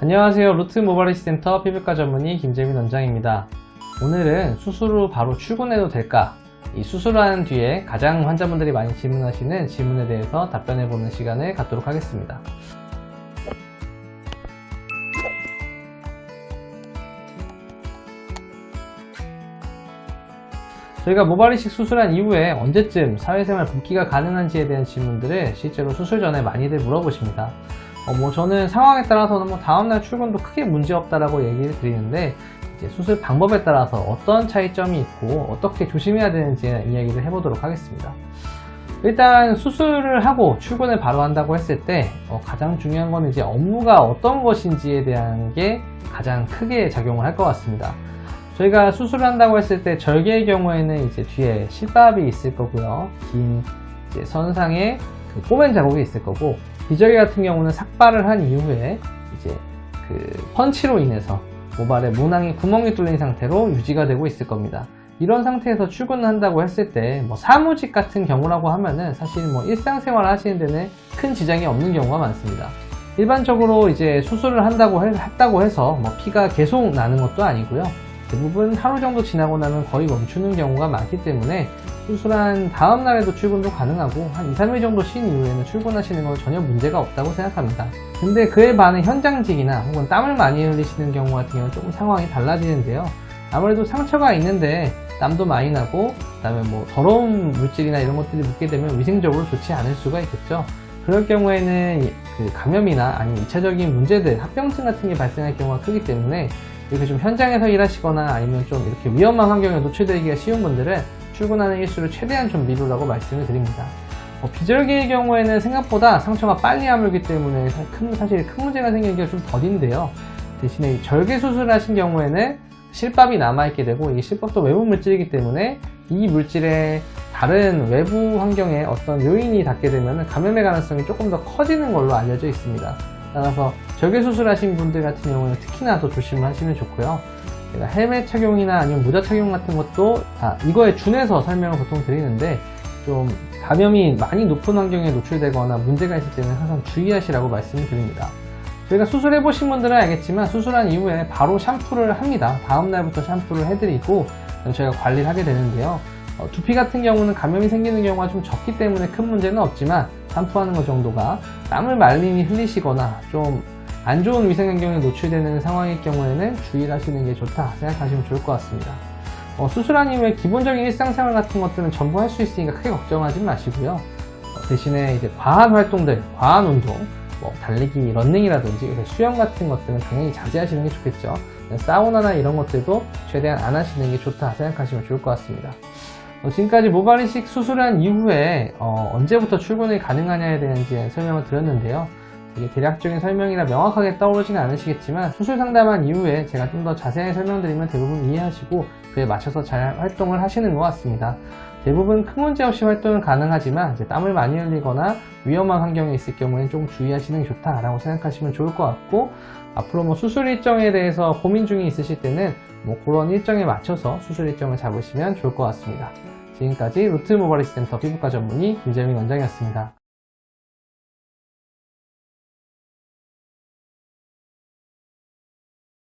안녕하세요. 루트 모바리스 센터 피부과 전문의 김재민 원장입니다. 오늘은 수술 후 바로 출근해도 될까? 이 수술한 뒤에 가장 환자분들이 많이 질문하시는 질문에 대해서 답변해보는 시간을 갖도록 하겠습니다. 저희가 모발이식 수술한 이후에 언제쯤 사회생활 복귀가 가능한지에 대한 질문들을 실제로 수술 전에 많이들 물어보십니다. 저는 상황에 따라서는 다음날 출근도 크게 문제없다라고 얘기를 드리는데, 이제 수술 방법에 따라서 어떤 차이점이 있고 어떻게 조심해야 되는지 이야기를 해보도록 하겠습니다. 일단 수술을 하고 출근을 바로 한다고 했을 때 가장 중요한 건 이제 업무가 어떤 것인지에 대한 게 가장 크게 작용을 할 것 같습니다. 저희가 수술을 한다고 했을 때 절개의 경우에는 이제 뒤에 실밥이 있을 거고요. 긴 이제 선상에 그 꼬맨 자국이 있을 거고, 비절개 같은 경우는 삭발을 한 이후에 이제 그 펀치로 인해서 모발에 문항이 구멍이 뚫린 상태로 유지가 되고 있을 겁니다. 이런 상태에서 출근을 한다고 했을 때 사무직 같은 경우라고 하면은 사실 일상생활 하시는 데는 큰 지장이 없는 경우가 많습니다. 일반적으로 이제 수술을 했다고 해서 피가 계속 나는 것도 아니고요. 대부분 하루 정도 지나고 나면 거의 멈추는 경우가 많기 때문에 수술한 다음 날에도 출근도 가능하고 한 2, 3일 정도 쉰 이후에는 출근하시는 건 전혀 문제가 없다고 생각합니다. 근데 그에 반해 현장직이나 혹은 땀을 많이 흘리시는 경우 같은 경우는 조금 상황이 달라지는데요. 아무래도 상처가 있는데 땀도 많이 나고, 그 다음에 더러운 물질이나 이런 것들이 묻게 되면 위생적으로 좋지 않을 수가 있겠죠. 그럴 경우에는 그 감염이나 아니면 2차적인 문제들, 합병증 같은 게 발생할 경우가 크기 때문에 이렇게 좀 현장에서 일하시거나 아니면 좀 이렇게 위험한 환경에 노출되기가 쉬운 분들은 출근하는 일수를 최대한 좀 미루라고 말씀을 드립니다. 비절개의 경우에는 생각보다 상처가 빨리 아물기 때문에 사실 큰 문제가 생기기가 좀 더딘데요. 대신에 절개 수술을 하신 경우에는 실밥이 남아있게 되고, 이 실밥도 외부 물질이기 때문에 이 물질에 다른 외부 환경에 어떤 요인이 닿게 되면 감염의 가능성이 조금 더 커지는 걸로 알려져 있습니다. 따라서 절개 수술하신 분들 같은 경우는 특히나 더 조심하시면 좋고요. 제가 헬멧 착용이나 아니면 모자 착용 같은 것도 이거에 준해서 설명을 보통 드리는데, 좀 감염이 많이 높은 환경에 노출되거나 문제가 있을 때는 항상 주의하시라고 말씀을 드립니다. 저희가 수술해 보신 분들은 알겠지만 수술한 이후에 바로 샴푸를 합니다. 다음 날부터 샴푸를 해드리고 저희가 관리를 하게 되는데요. 두피 같은 경우는 감염이 생기는 경우가 좀 적기 때문에 큰 문제는 없지만, 샴푸하는 것 정도가 땀을 많이 흘리시거나 좀 안 좋은 위생 환경에 노출되는 상황일 경우에는 주의를 하시는 게 좋다 생각하시면 좋을 것 같습니다. 수술한 이후에 기본적인 일상생활 같은 것들은 전부 할 수 있으니까 크게 걱정하지 마시고요. 대신에 이제 과한 활동들, 과한 운동, 달리기, 러닝이라든지 수영 같은 것들은 당연히 자제하시는 게 좋겠죠. 사우나나 이런 것들도 최대한 안 하시는 게 좋다 생각하시면 좋을 것 같습니다. 지금까지 모발이식 수술한 이후에 언제부터 출근이 가능하냐에 대한 설명을 드렸는데요. 이게 대략적인 설명이라 명확하게 떠오르지는 않으시겠지만, 수술 상담한 이후에 제가 좀 더 자세히 설명드리면 대부분 이해하시고 그에 맞춰서 잘 활동을 하시는 것 같습니다. 대부분 큰 문제 없이 활동은 가능하지만 땀을 많이 흘리거나 위험한 환경에 있을 경우에는 좀 주의하시는 게 좋다라고 생각하시면 좋을 것 같고, 앞으로 수술 일정에 대해서 고민 중이 있으실 때는 그런 일정에 맞춰서 수술 일정을 잡으시면 좋을 것 같습니다. 지금까지 루트 모발이식 센터 피부과 전문의 김재민 원장이었습니다.